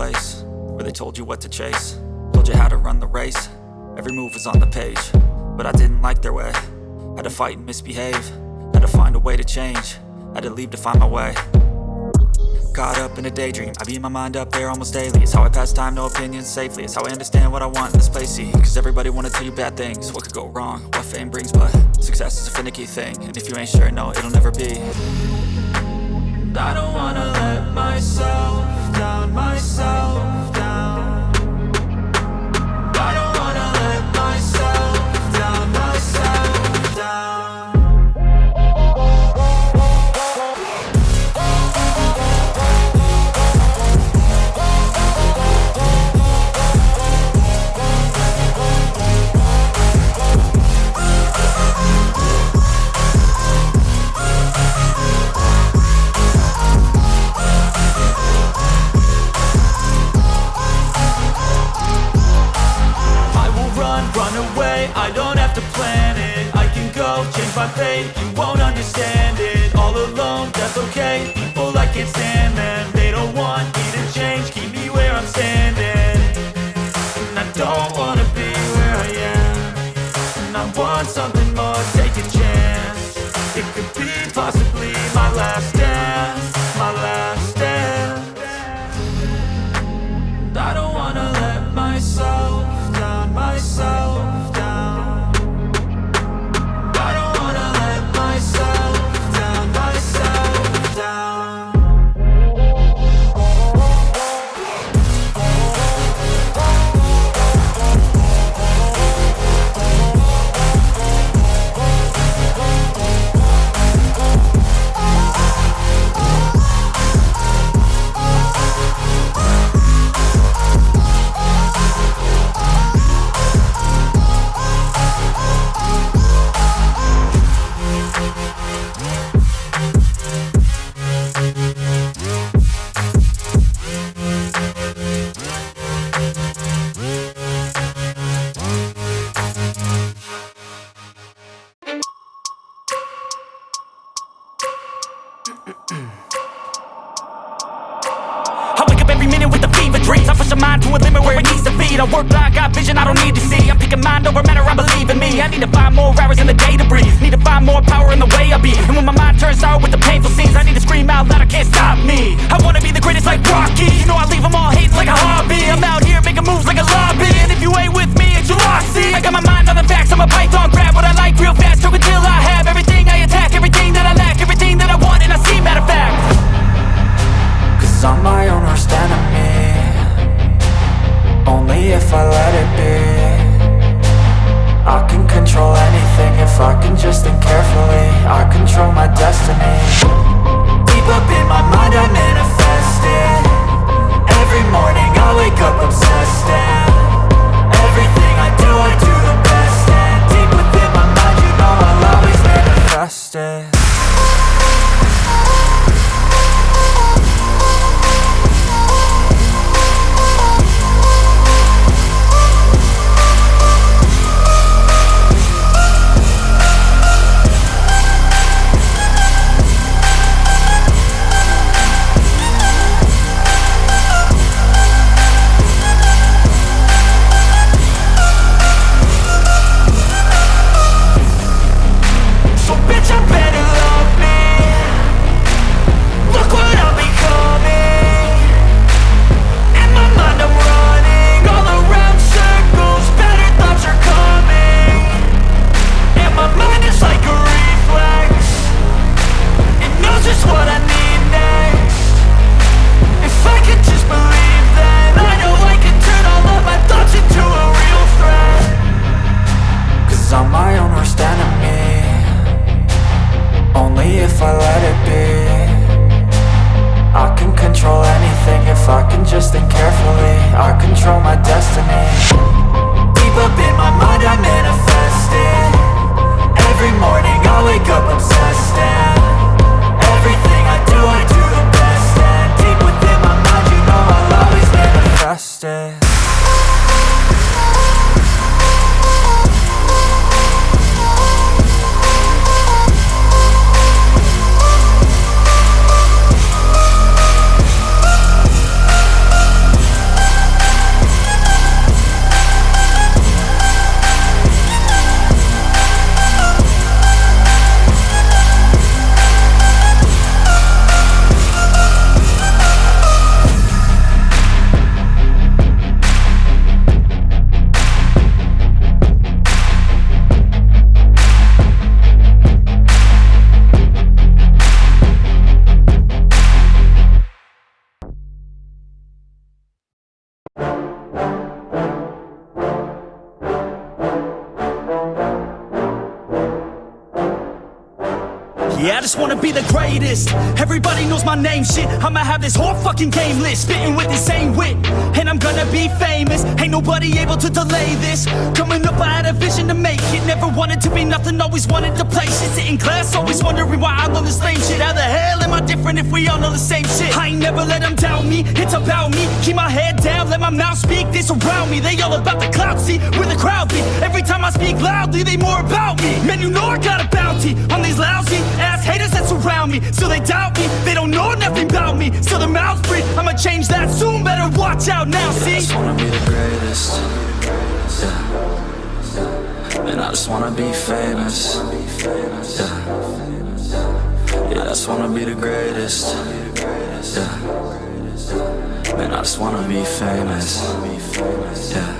place where they told you what to chase, told you how to run the race. Every move was on the page, but I didn't like their way. Had to fight and misbehave, had to find a way to change, had to leave to find my way. Caught up in a daydream, I beat my mind up there almost daily. It's how I pass time, no opinions safely. It's how I understand what I want in this place, see. Cause everybody wanna tell you bad things, what could go wrong, what fame brings. But success is a finicky thing, and if you ain't sure, no, it'll never be. I don't wanna let myself down, myself down. I don't wanna let myself down, myself down. I don't have to plan it, I can go change my fate. You won't understand it, all alone, that's okay. People I can't stand them, they don't want me to change. Keep me where I'm standing, and I don't wanna be where I am. And I want something more, take a chance. It could be possibly my last dance, my last dance. And I don't wanna let myself down, myself. I work blind, got vision I don't need to see. I'm picking mind over matter, I believe in me. I need to find more hours in the day to breathe. Need to find more power in the way I be. And when my mind turns sour with the painful scenes, I need to scream out loud, I can't stop me. I wanna be the greatest like Rocky. You know I leave them all hating like a hobby. I'm out here making moves like a lobby. And if you ain't with me, it's your loss, see. I got my mind on the facts, I'm a python, grab what I like real fast. Stroke until I have everything I attack, everything that I lack, everything that I want and I see, matter of fact. Cause I'm my own worst enemy, only if I let it be. I can control anything if I can just think carefully. I control my destiny. Deep up in my mind I manifest it. Every morning I wake up obsessed, and everything I do the best. And deep within my mind you know I'll always manifest it. Yeah, I just wanna be the greatest. Everybody knows my name, shit. I'ma have this whole fucking game list, spitting with insane wit, and I'm gonna be famous. Ain't nobody able to delay this. Coming up, I had a vision to make it. Never wanted to be nothing, always wanted to play shit. Sit in class, always wondering why I love this lame shit. How the hell am I different if we all know the same shit? I ain't never let them doubt me, it's about me. Keep my head down, let my mouth speak. They surround me, they all about the clout, see where the crowd be. Every time I speak loudly, they more about me. Man, you know I got a bounty on these lousy ass haters that surround me. So they doubt me, they don't know nothing about me. So their mouths breathe, I'ma change that soon. Better watch out now, see? I just wanna be the greatest. Yeah. And I just wanna be famous. Yeah, I just wanna be the greatest. Yeah. Man, I just wanna be famous. Yeah.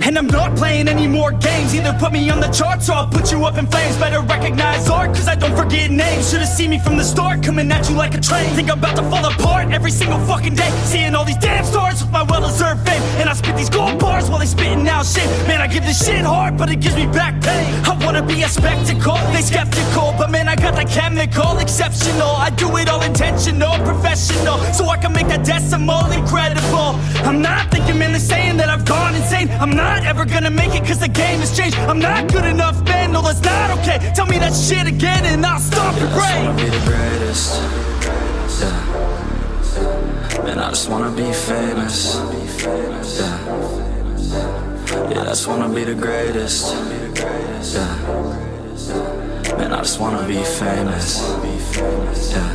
And I'm not playing any more games. Either put me on the charts or I'll put you up in flames. Better recognize art, cause I don't forget names. Should've seen me from the start, coming at you like a train. Think I'm about to fall apart every single fucking day. Seeing all these damn stars with my well-deserved fame. And I spit these gold bars while they spitting out shit. Man, I give this shit hard, but it gives me back pain. I wanna be a spectacle, they skeptical. But man, I got that chemical, exceptional. I do it all intentional, professional. So I can make that decimal incredible. I'm not thinking, man, they're saying that I've gone insane. I'm not ever gonna make it cause the game has changed. I'm not good enough, man, no that's not okay. Tell me that shit again and I'll stop your brain. I just wanna be the greatest. Yeah. And I just wanna be famous. Yeah. Yeah, I just wanna be the greatest. Yeah. Man, I just wanna be famous. Yeah.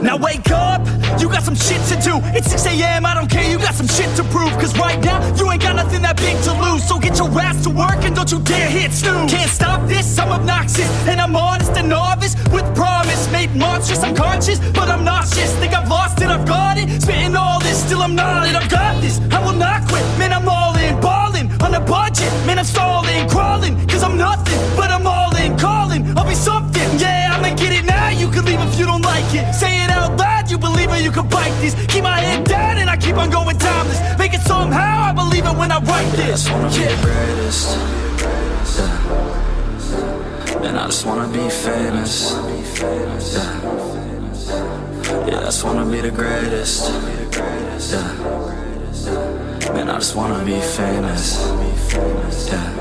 Now wake up, you got some shit to do. It's 6 a.m, I don't care, you got some shit to prove. Cause right now, you ain't got nothing that big to lose. So get your ass to work and don't you dare hit snooze. Can't stop this, I'm obnoxious. And I'm honest and novice with promise. Made monstrous, I'm conscious, but I'm nauseous. Think I've lost it, I've got it. Spitting all this, still I'm not it. I've got this, I will not quit. Man, I'm all in, balling, on a budget. Man, I'm stalling, crawling, cause I'm nothing. But I'm all in, calling, I'll be something. Yeah, I'ma get it now, you can leave if you don't like it. Say it out loud, you believe it, you can bite this. Keep my head down and I keep on going timeless. Make it somehow, I believe it when I write this. I just wanna be the greatest. Yeah. And I just wanna be famous. Yeah. Yeah, I just wanna be the greatest. Yeah. Man, I just wanna be famous. Yeah.